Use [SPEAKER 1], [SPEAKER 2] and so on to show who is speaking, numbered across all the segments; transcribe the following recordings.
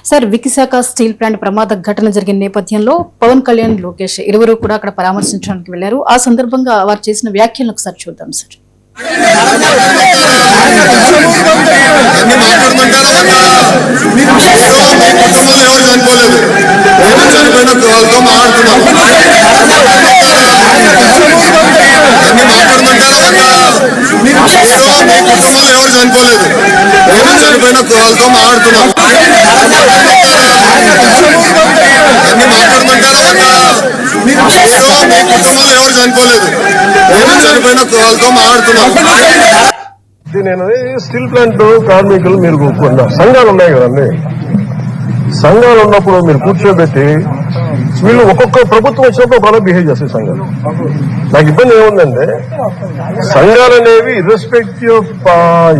[SPEAKER 1] Sir, Visakha steel plant ప్రమాద ఘటన జరిగిన నేపథ్యంలో పవన్ కళ్యాణ్, లోకేష్ ఇరువురు కూడా అక్కడ పరామర్శించడానికి వెళ్లారు. ఆ సందర్భంగా వారు చేసిన వ్యాఖ్యలను ఒకసారి చూద్దాం సార్.
[SPEAKER 2] ఎవరు చనిపోలేదు, ఎవరు చనిపోయిన వాళ్ళతో మాట్లాడుతున్నాం. అన్ని మాట్లాడమంటారా? ఎవరు చనిపోలేదు, ఎవరు చనిపోయిన వాళ్ళతో మాట్లాడుతున్నాం.
[SPEAKER 3] నేను స్టీల్ ప్లాంట్ కార్మికులు మీరు సంఘాలు ఉన్నాయి కదండి, సంఘాలు ఉన్నప్పుడు మీరు కూర్చోబెట్టి వీళ్ళు ఒక్కొక్క ప్రభుత్వం వచ్చినప్పుడు బాగా బిహేవ్ చేస్తాయి సంఘాలు. నాకు ఇబ్బంది ఏముందంటే సంఘాలు అనేవి ఇర్రెస్పెక్టివ్ ఆఫ్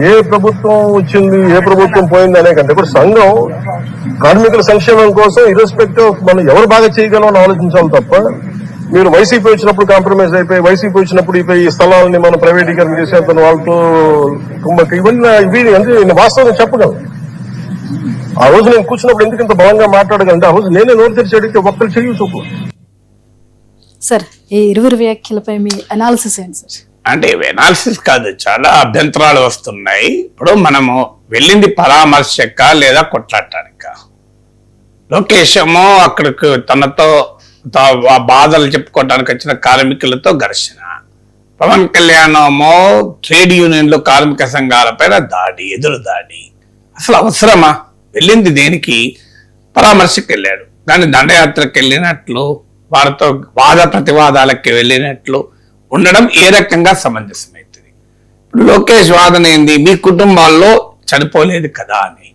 [SPEAKER 3] ఏ ప్రభుత్వం వచ్చింది ఏ ప్రభుత్వం పోయింది అనే కంటే ఇప్పుడు సంఘం కార్మికుల సంక్షేమం కోసం ఇర్రెస్పెక్టివ్ ఆఫ్ మనం ఎవరు బాగా చేయగలం అని ఆలోచించాలి తప్ప మీరు వైసీపీ వచ్చినప్పుడు కాంప్రమైజ్ అయిపోయి వైసీపీ వచ్చినప్పుడు ఈ స్థలాలని మనం ప్రైవేటీకరణ చేసేద్దాం వాళ్ళతో ఇవన్నీ అంటే నేను వాస్తవం చెప్పగలను. ఆ రోజు నేను కూర్చున్నప్పుడు ఎందుకు ఇంత బలంగా మాట్లాడగలంటే ఆ రోజు నేనే నోరు తెరిచి అడిగితే ఒక్కరు చెయ్యి చూపు.
[SPEAKER 1] సార్, ఈ ఇరువురు వ్యాఖ్యలపై మీ అనాలిసిస్ ఏంటి సార్?
[SPEAKER 4] అంటే అనాలిసిస్ కాదు, చాలా అభ్యంతరాలు వస్తున్నాయి. ఇప్పుడు మనము వెళ్ళింది పరామర్శక లేదా కొట్లాడటానిక? లోకేష్ ఏమో అక్కడికి తనతో బాధలు చెప్పుకోవడానికి వచ్చిన కార్మికులతో ఘర్షణ, పవన్ కళ్యాణ్ ఏమో ట్రేడ్ యూనియన్లు కార్మిక సంఘాలపైన దాడి, ఎదురు దాడి. అసలు అవసరమా? వెళ్ళింది దేనికి? పరామర్శకు వెళ్ళాడు, కానీ దండయాత్రకు వెళ్ళినట్లు వారితో వాద ప్రతివాదాలకి వెళ్ళినట్లు ఉండడం ఏ రకంగా సమంజసమవుతుంది? ఇప్పుడు లోకేష్ వాదన ఏంది? మీ కుటుంబాల్లో చనిపోలేదు కదా అని.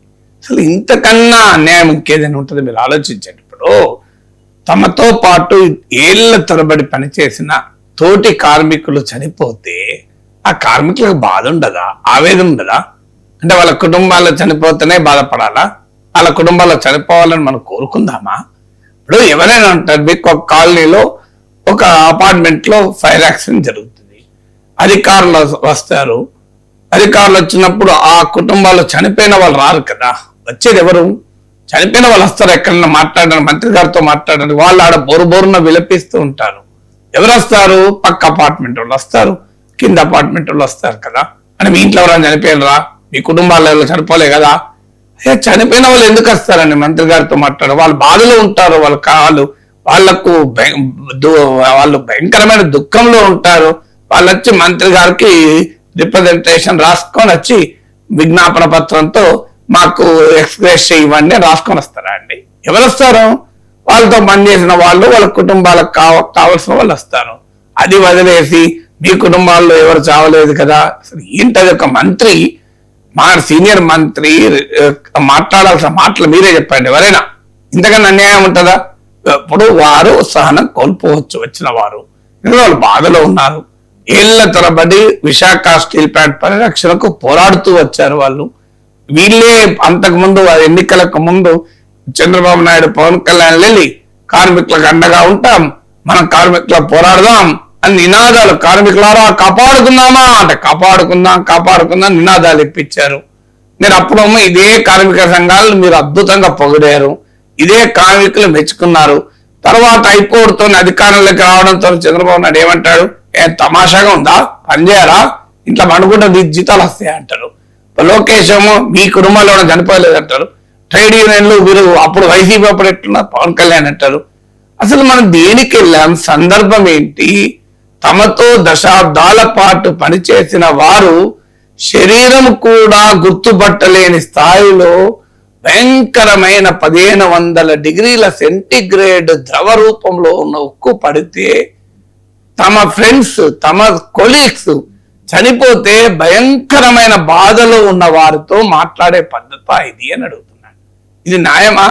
[SPEAKER 4] అసలు ఇంతకన్నా అన్యాయం ఇంకేదైనా ఉంటుంది? మీరు ఆలోచించండి. ఇప్పుడు తమతో పాటు ఏళ్ల తరబడి పనిచేసిన తోటి కార్మికులు చనిపోతే ఆ కార్మికులకు బాధ ఉండదా? ఆవేదన ఉండదా? అంటే వాళ్ళ కుటుంబాల్లో చనిపోతేనే బాధపడాలా? వాళ్ళ కుటుంబాల్లో చనిపోవాలని మనం కోరుకుందామా? ఇప్పుడు ఎవరైనా ఉంటారు, మీకు ఒక కాలనీలో ఒక అపార్ట్మెంట్ లో ఫైర్ యాక్సిడెంట్ జరుగుతుంది, అధికారులు వస్తారు. అధికారులు వచ్చినప్పుడు ఆ కుటుంబాల్లో చనిపోయిన వాళ్ళు రారు కదా, వచ్చేది ఎవరు? చనిపోయిన వాళ్ళు వస్తారు, ఎక్కడన్నా మాట్లాడడానికి, మంత్రి గారితో మాట్లాడడానికి. వాళ్ళు ఆడ బోరున విలపిస్తూ ఉంటారు. ఎవరు వస్తారు? పక్క అపార్ట్మెంట్ వాళ్ళు వస్తారు, కింద అపార్ట్మెంట్ వాళ్ళు వస్తారు కదా. అని మీ ఇంట్లో ఎవరైనా చనిపోయినరా? మీ కుటుంబాలలో చనిపోలే కదా? చనిపోయిన వాళ్ళు ఎందుకు వస్తారండి మంత్రి గారితో మాట్లాడు? వాళ్ళు బాధలో ఉంటారు, వాళ్ళు భయంకరమైన దుఃఖంలో ఉంటారు. వాళ్ళు వచ్చి మంత్రి గారికి రిప్రజెంటేషన్ రాసుకొని వచ్చి విజ్ఞాపన పత్రంతో మాకు ఎక్స్ప్రెస్ ఇవ్వండి రాసుకొని వస్తారా అండి? ఎవరు వస్తారు? వాళ్ళతో పనిచేసిన వాళ్ళు, వాళ్ళ కుటుంబాలకు కావలసిన వాళ్ళు వస్తారు. అది వదిలేసి మీ కుటుంబాల్లో ఎవరు చావలేదు కదా, అసలు ఏంటది? ఒక మంత్రి, మా సీనియర్ మంత్రి మాట్లాడాల్సిన మాటలు మీరే చెప్పండి. ఎవరైనా ఇంతకన్నా అన్యాయం ఉంటుందా? ఇప్పుడు వారు సహనం కోల్పోవచ్చు, వచ్చిన వారు వాళ్ళు బాధలో ఉన్నారు. ఏళ్ల తరబడి విశాఖ స్టీల్ ప్లాంట్ పరిరక్షణకు పోరాడుతూ వచ్చారు వాళ్ళు. వీళ్ళే అంతకుముందు ఎన్నికలకు ముందు చంద్రబాబు నాయుడు, పవన్ కళ్యాణ్ వెళ్ళి కార్మికులకు అండగా ఉంటాం, మనం కార్మికుల పోరాడదాం అని నినాదాలు, కార్మికులారా కాపాడుకుందామా అంటే కాపాడుకుందాం నినాదాలు ఇప్పించారు. మీరు అప్పుడేమో ఇదే కార్మిక సంఘాలను మీరు అద్భుతంగా పొగిడారు, ఇదే కార్మికులు మెచ్చుకున్నారు. తర్వాత హైకోర్టుతో అధికారంలోకి రావడంతో చంద్రబాబు నాయుడు ఏమంటాడు? తమాషాగా ఉందా, పనిచేయరా, ఇంట్లో పండుకుంటే జీతాలు వస్తాయి అంటారు. లోకేష్ ఏమో మీ కుటుంబాల్లో చనిపోలేదు అంటారు. ట్రేడ్ యూనియన్లు వీరు అప్పుడు వైసీపీ అప్పుడు ఎట్లున్నారు, పవన్ కళ్యాణ్ అంటారు. అసలు మనం దేనికి వెళ్ళాం? సందర్భం ఏంటి? తమతో దశాబ్దాల పాటు పనిచేసిన వారు శరీరం కూడా గుర్తుపట్టలేని స్థాయిలో భయంకరమైన 1500 డిగ్రీల సెంటిగ్రేడ్ ద్రవ రూపంలో ఉన్న ఉక్కు పడితే తమ ఫ్రెండ్స్, తమ కొలీగ్స్ చనిపోతే భయంకరమైన బాధలో ఉన్న వారితో మాట్లాడే పద్ధత ఇది అని అడుగుతున్నాను. ఇది న్యాయమా?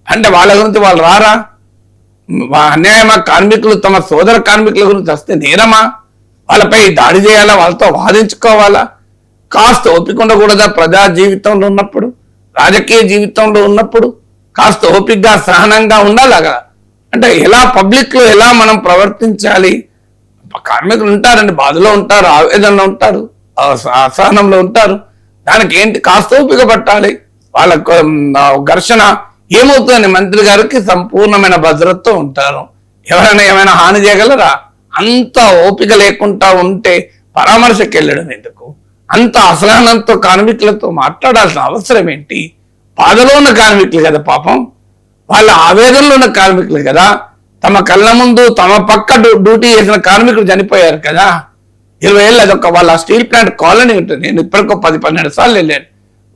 [SPEAKER 4] అంటే వాళ్ళ గురించి వాళ్ళు రారా? అన్యాయమా? కార్మికులు తమ సోదర కార్మికుల గురించి వస్తే నేరమా? వాళ్ళపై దాడి చేయాలా? వాళ్ళతో వాదించుకోవాలా? కాస్త ఓపిక ఉండకూడదా? ప్రజా జీవితంలో ఉన్నప్పుడు, రాజకీయ జీవితంలో ఉన్నప్పుడు కాస్త ఓపికగా సహనంగా ఉండాలి కదా. అంటే ఎలా పబ్లిక్ లో ఎలా మనం ప్రవర్తించాలి? కార్మికులు ఉంటారండి, బాధలో ఉంటారు, ఆవేదనలో ఉంటారు, అసహనంలో ఉంటారు. దానికి ఏంటి? కాస్త ఓపిక పట్టాలి. వాళ్ళ ఘర్షణ ఏమవుతుంది? మంత్రి గారికి సంపూర్ణమైన భద్రతతో ఉంటారు. ఎవరైనా ఏమైనా హాని చేయగలరా? అంత ఓపిక లేకుండా ఉంటే పరామర్శకు వెళ్ళడం ఎందుకు? అంత అసహనంతో కార్మికులతో మాట్లాడాల్సిన అవసరం ఏంటి? బాధలో ఉన్న కార్మికులు కదా పాపం, వాళ్ళ ఆవేదనలో ఉన్న కార్మికులు కదా, తమ కళ్ళ ముందు తమ పక్క డ్యూటీ చేసిన కార్మికులు చనిపోయారు కదా. 20 ఏళ్ళు అదొక వాళ్ళ స్టీల్ ప్లాంట్ కాలనీ ఉంటుంది. నేను ఇప్పటికో 10-12 సార్లు వెళ్ళాను.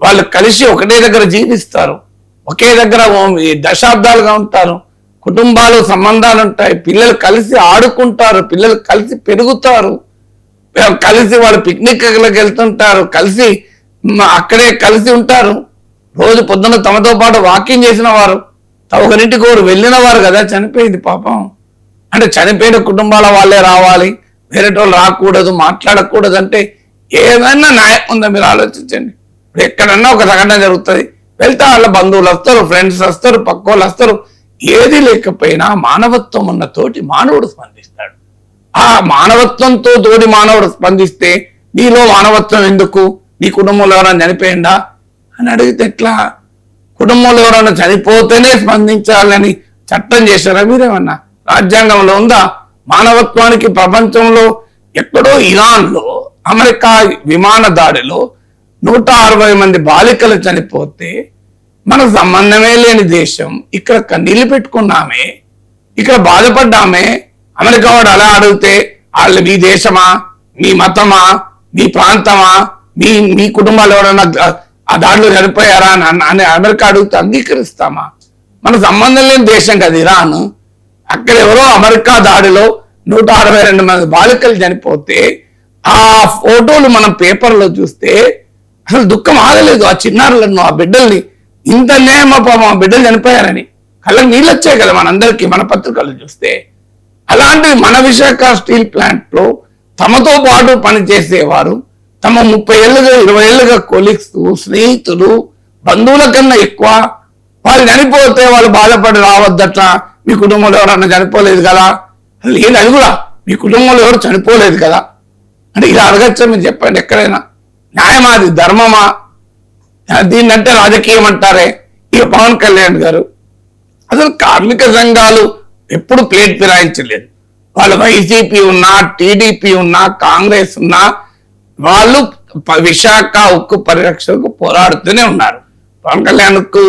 [SPEAKER 4] వాళ్ళు కలిసి ఒకటే దగ్గర జీవిస్తారు, ఒకే దగ్గర దశాబ్దాలుగా ఉంటారు. కుటుంబాలు సంబంధాలు ఉంటాయి, పిల్లలు కలిసి ఆడుకుంటారు, పిల్లలు కలిసి పెరుగుతారు, కలిసి వాళ్ళు పిక్నిక్లకు వెళ్తుంటారు, కలిసి అక్కడే కలిసి ఉంటారు. రోజు పొద్దున్న తమతో పాటు వాకింగ్ చేసిన వారు, ఒకరింటికి ఒకరు వెళ్ళిన వారు కదా చనిపోయింది పాపం. అంటే చనిపోయిన కుటుంబాల వాళ్ళే రావాలి, వేరే వాళ్ళు రాకూడదు, మాట్లాడకూడదు అంటే ఏదైనా న్యాయం ఉందా? మీరు ఆలోచించండి. ఇప్పుడు ఎక్కడన్నా ఒక సంఘటన జరుగుతుంది, వెళ్తే వాళ్ళ బంధువులు వస్తారు, ఫ్రెండ్స్ వస్తారు, పక్క వాళ్ళు వస్తారు. ఏది లేకపోయినా మానవత్వం ఉన్న తోటి మానవుడు స్పందిస్తాడు. ఆ మానవత్వంతో తోటి మానవుడు స్పందిస్తే నీలో మానవత్వం ఎందుకు? నీ కుటుంబంలో ఎవరైనా చనిపోయిందా అని అడిగితే ఎట్లా? కుటుంబంలో ఎవరైనా చనిపోతేనే స్పందించాలని చట్టం చేశారా మీరేమన్నా? రాజ్యాంగంలో ఉందా? మానవత్వానికి ప్రపంచంలో ఎక్కడో ఇరాన్లో అమెరికా విమాన దాడిలో 160 మంది బాలికలు చనిపోతే మనకు సంబంధమే లేని దేశం ఇక్కడ కన్నీళ్లు పెట్టుకున్నామే, ఇక్కడ బాధపడ్డామే. అమెరికా వాడు అలా అడిగితే వాళ్ళు మీ దేశమా, మీ మతమా, మీ ప్రాంతమా, మీ కుటుంబాలు ఎవరైనా ఆ దాడిలో చనిపోయారా అని అమెరికా అడిగితే అంగీకరిస్తామా? మన సంబంధం లేని దేశం కదా ఇరాన్. అక్కడ ఎవరో అమెరికా దాడిలో 162 మంది బాలికలు చనిపోతే ఆ ఫోటోలు మనం పేపర్లో చూస్తే అసలు దుఃఖం ఆగలేదు. ఆ చిన్నారులను, ఆ బిడ్డల్ని, ఇంత నేమ పాపం ఆ బిడ్డలు చనిపోయారని కళ్ళకి నీళ్ళు వచ్చాయి కదా మనందరికీ మన పత్రికలు చూస్తే. అలాంటి మన విశాఖ స్టీల్ ప్లాంట్ లో తమతో పాటు పనిచేసేవారు, తమ 30 ఏళ్ళుగా 20 ఏళ్ళుగా కొలీగ్స్, స్నేహితులు, బంధువుల కన్నా ఎక్కువ వాళ్ళు చనిపోతే వాళ్ళు బాధపడి రావద్దట. మీ కుటుంబంలో ఎవరన్నా చనిపోలేదు కదా? అసలు ఏది అది కూడా మీ కుటుంబంలో ఎవరు చనిపోలేదు కదా అంటే ఇలా అడగచ్చా? మీరు చెప్పండి. ఎక్కడైనా న్యాయమా? అది ధర్మమా? దీన్నంటే రాజకీయం అంటారే. ఇక పవన్ కళ్యాణ్ గారు అసలు కార్మిక సంఘాలు ఎప్పుడు ప్లేట్ ఫిరాయించలేదు. వాళ్ళు వైసీపీ ఉన్నా, టీడీపీ ఉన్నా, కాంగ్రెస్ ఉన్నా వాళ్ళు విశాఖ ఉక్కు పరిరక్షణకు పోరాడుతూనే ఉన్నారు. పవన్ కళ్యాణ్కు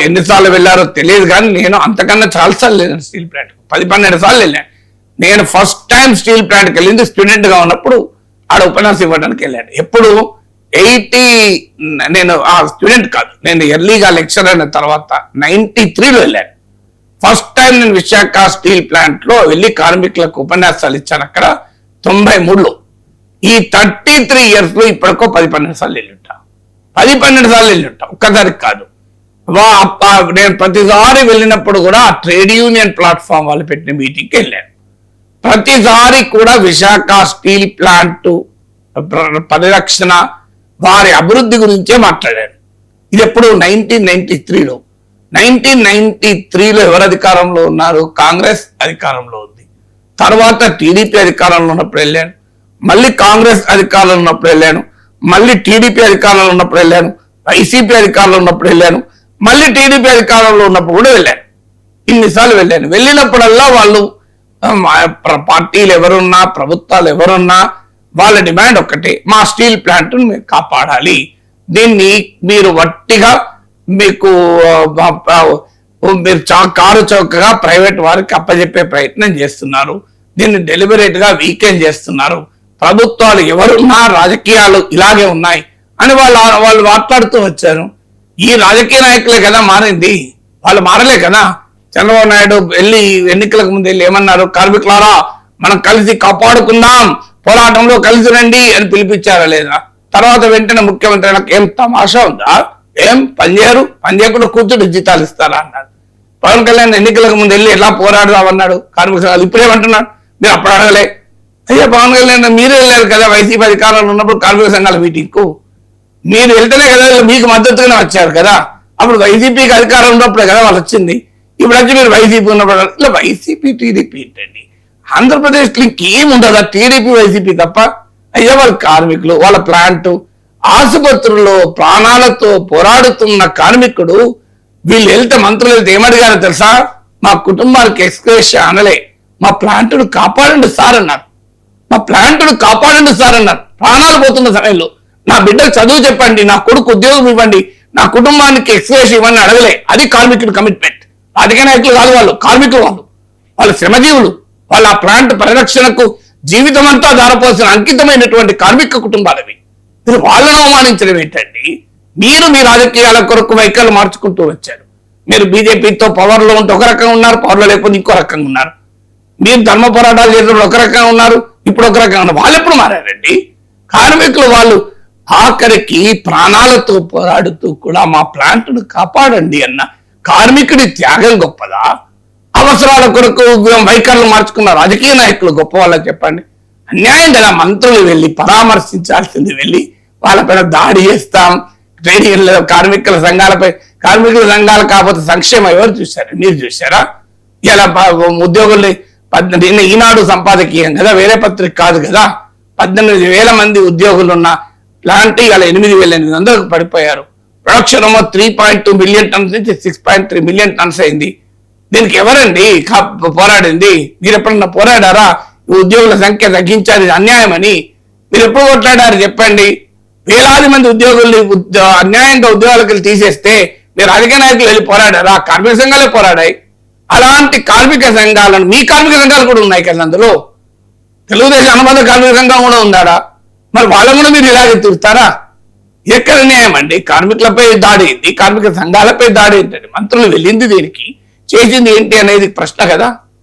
[SPEAKER 4] ఎన్నిసార్లు వెళ్ళారో తెలియదు కానీ నేను అంతకన్నా చాలాసార్లు వెళ్ళాను స్టీల్ ప్లాంట్. 10-12 సార్లు వెళ్ళాను. నేను ఫస్ట్ టైం స్టీల్ ప్లాంట్కి వెళ్ళింది స్టూడెంట్ గా ఉన్నప్పుడు. ఆడ ఉపన్యాసం ఇవ్వడానికి వెళ్ళాను. ఎప్పుడు 80 నేను ఆ స్టూడెంట్ కాదు, నేను ఎర్లీగా లెక్చర్ అయిన తర్వాత 93లో వెళ్ళాను. ఫస్ట్ టైం నేను విశాఖ స్టీల్ ప్లాంట్ లో వెళ్ళి కార్మికులకు ఉపన్యాసాలు ఇచ్చాను అక్కడ 93లో. ఈ 33 years లో ఇప్పటికో 10-12 సార్లు వెళ్ళుంటా. 10-12 సార్లు వెళ్ళుంటా, ఒక్కసారికి కాదు. నేను ప్రతిసారి వెళ్ళినప్పుడు కూడా ట్రేడ్ యూనియన్ ప్లాట్ఫామ్ వాళ్ళు పెట్టిన మీటింగ్కి వెళ్ళాను. ప్రతిసారి కూడా విశాఖ స్టీల్ ప్లాంట్ పరిరక్షణ, వారి అభివృద్ధి గురించే మాట్లాడాను. ఇది ఎప్పుడు 1993లో. 1993లో ఎవరు అధికారంలో ఉన్నారు? కాంగ్రెస్ అధికారంలో ఉంది. తర్వాత టీడీపీ అధికారంలో ఉన్నప్పుడు వెళ్ళాను, మళ్ళీ కాంగ్రెస్ అధికారంలో ఉన్నప్పుడు వెళ్ళాను, మళ్ళీ టీడీపీ అధికారంలో ఉన్నప్పుడు వెళ్ళాను, వైసీపీ అధికారంలో ఉన్నప్పుడు వెళ్ళాను, మళ్ళీ టీడీపీ అధికారంలో ఉన్నప్పుడు కూడా వెళ్ళాను. ఇన్నిసార్లు వెళ్ళాను. వెళ్ళినప్పుడల్లా వాళ్ళు పార్టీలు ఎవరున్నా, ప్రభుత్వాలు ఎవరున్నా వాళ్ళ డిమాండ్ ఒక్కటే, మా స్టీల్ ప్లాంట్ మీరు కాపాడాలి. దీన్ని మీరు వట్టిగా మీకు మీరు కారు చౌకగా ప్రైవేట్ వారికి అప్పచెప్పే ప్రయత్నం చేస్తున్నారు. దీన్ని డెలిబరేట్ గా వీకెండ్ చేస్తున్నారు. ప్రభుత్వాలు ఎవరున్నా రాజకీయాలు ఇలాగే ఉన్నాయి అని వాళ్ళు మాట్లాడుతూ వచ్చారు. ఈ రాజకీయ నాయకులే కదా మారింది, వాళ్ళు మారలే కదా. చంద్రబాబు నాయుడు వెళ్ళి ఎన్నికలకు ముందు వెళ్ళి ఏమన్నారు? కార్మికులారా మనం కలిసి కాపాడుకుందాం, పోరాటంలో కలిసి రండి అని పిలిపించారా లేదా? తర్వాత వెంటనే ముఖ్యమంత్రి ఏం తమాషా ఉందా? ఏం పనిచేయరు, పని చేయకుండా కూర్చుంటే జీతాలు ఇస్తారా అన్నాడు. పవన్ కళ్యాణ్ ఎన్నికలకు ముందు వెళ్ళి ఎలా పోరాడదామన్నాడు కార్మిక సంఘాలు. ఇప్పుడేమంటున్నాడు? మీరు అప్పుడు అడగలే. అయ్యా పవన్ కళ్యాణ్ మీరే వెళ్ళారు కదా వైసీపీ అధికారంలో ఉన్నప్పుడు కార్మిక సంఘాల మీటింగ్కు. మీరు వెళ్తేనే కదా మీకు మద్దతుగానే వచ్చారు కదా. అప్పుడు వైసీపీకి అధికారం ఉన్నప్పుడే కదా వాళ్ళు వచ్చింది. ఇప్పుడు వచ్చి మీరు వైసీపీ ఉన్నప్పుడు ఇలా వైసీపీ టీడీపీ ఏంటండి? ఆంధ్రప్రదేశ్లో ఇంకేం ఉండదా? టీడీపీ వైసీపీ తప్ప. అయ్యా వాళ్ళ కార్మికులు, వాళ్ళ ప్లాంట్, ఆసుపత్రుల్లో ప్రాణాలతో పోరాడుతున్న కార్మికుడు వీళ్ళు వెళ్తే మంత్రులు వెళ్తే ఏమడిగారో తెలుసా? మా కుటుంబానికి ఎక్స్‌గ్రేషియా అనలే, మా ప్లాంట్ను కాపాడండి సార్ అన్నారు. మా ప్లాంట్ను కాపాడండి సార్ అన్నారు. ప్రాణాలు పోతున్న సమయంలో నా బిడ్డకు చదువు చెప్పండి, నా కొడుకు ఉద్యోగం ఇవ్వండి, నా కుటుంబానికి ఎక్స్‌గ్రేషియా ఇవ్వండి అడగలే. అది కార్మికుడి కమిట్మెంట్. రాజకీయ నాయకులు కాదు వాళ్ళు, కార్మికులు వాళ్ళు శ్రమజీవులు. వాళ్ళ ఆ ప్లాంట్ పరిరక్షణకు జీవితం అంతా ధారపోసిన అంకితమైనటువంటి కార్మిక కుటుంబాలవి. మీరు వాళ్ళను అవమానించడం ఏంటండి? మీరు మీ రాజకీయాల కొరకు వైఖరులు మార్చుకుంటూ వచ్చారు. మీరు బీజేపీతో పవర్ లో ఉంటే ఒక రకంగా ఉన్నారు, పవర్ లో లేకపోతే ఇంకో రకంగా ఉన్నారు. మీరు ధర్మ పోరాటాలు చేసినప్పుడు ఒక రకంగా ఉన్నారు, ఇప్పుడు ఒక రకంగా ఉన్నారు. వాళ్ళు ఎప్పుడు మారారండి? కార్మికులు వాళ్ళు ఆఖరికి ప్రాణాలతో పోరాడుతూ కూడా మా ప్లాంట్ను కాపాడండి అన్న కార్మికుడి త్యాగం గొప్పదా? అవసరాల కొరకు వైఖరులు మార్చుకున్న రాజకీయ నాయకులు గొప్ప వాళ్ళకి చెప్పండి. అన్యాయం కదా. మంత్రులు వెళ్ళి పరామర్శించాల్సింది వెళ్ళి వాళ్ళపైన దాడి చేస్తాం, ట్రేడ్ యూనియన్ల కార్మికుల సంఘాలపై, కార్మికుల సంఘాలు కాకపోతే సంక్షేమం ఎవరు చూశారు? మీరు చూశారా? ఇలా ఉద్యోగుల్ని ఈనాడు సంపాదకీయం కదా, వేరే పత్రిక కాదు కదా. 18,000 మంది ఉద్యోగులు ఉన్న ప్లాంట్ ఇలా 8,800 పడిపోయారు. ప్రొడక్షన్ ఏమో 3.2 మిలియన్ టన్స్ నుంచి 6.3 మిలియన్ టన్స్ అయింది. దీనికి ఎవరండి పోరాడింది? మీరు ఎప్పుడన్నా పోరాడారా? ఉద్యోగుల సంఖ్య తగ్గించారు, ఇది అన్యాయం అని మీరు ఎప్పుడు కొట్లాడారు చెప్పండి? వేలాది మంది ఉద్యోగుల్ని అన్యాయంగా ఉద్యోగాలకు తీసేస్తే మీరు రాజకీయ నాయకులు వెళ్ళి పోరాడారా? కార్మిక సంఘాలే పోరాడాయి. అలాంటి కార్మిక సంఘాలను, మీ కార్మిక సంఘాలు కూడా ఉన్నాయి కదా అందులో. తెలుగుదేశం అనుబంధ కార్మిక సంఘం కూడా ఉందాడా? మరి వాళ్ళని కూడా మీరు ఇలాగే తిరుగుతారా? ఎక్కడ న్యాయం అండి? కార్మికులపై దాడి ఏంటి? కార్మిక సంఘాలపై దాడి ఏంటండి? మంత్రులు వెళ్ళింది దేనికి, చేసింది ఏంటి అనేది ప్రశ్న కదా.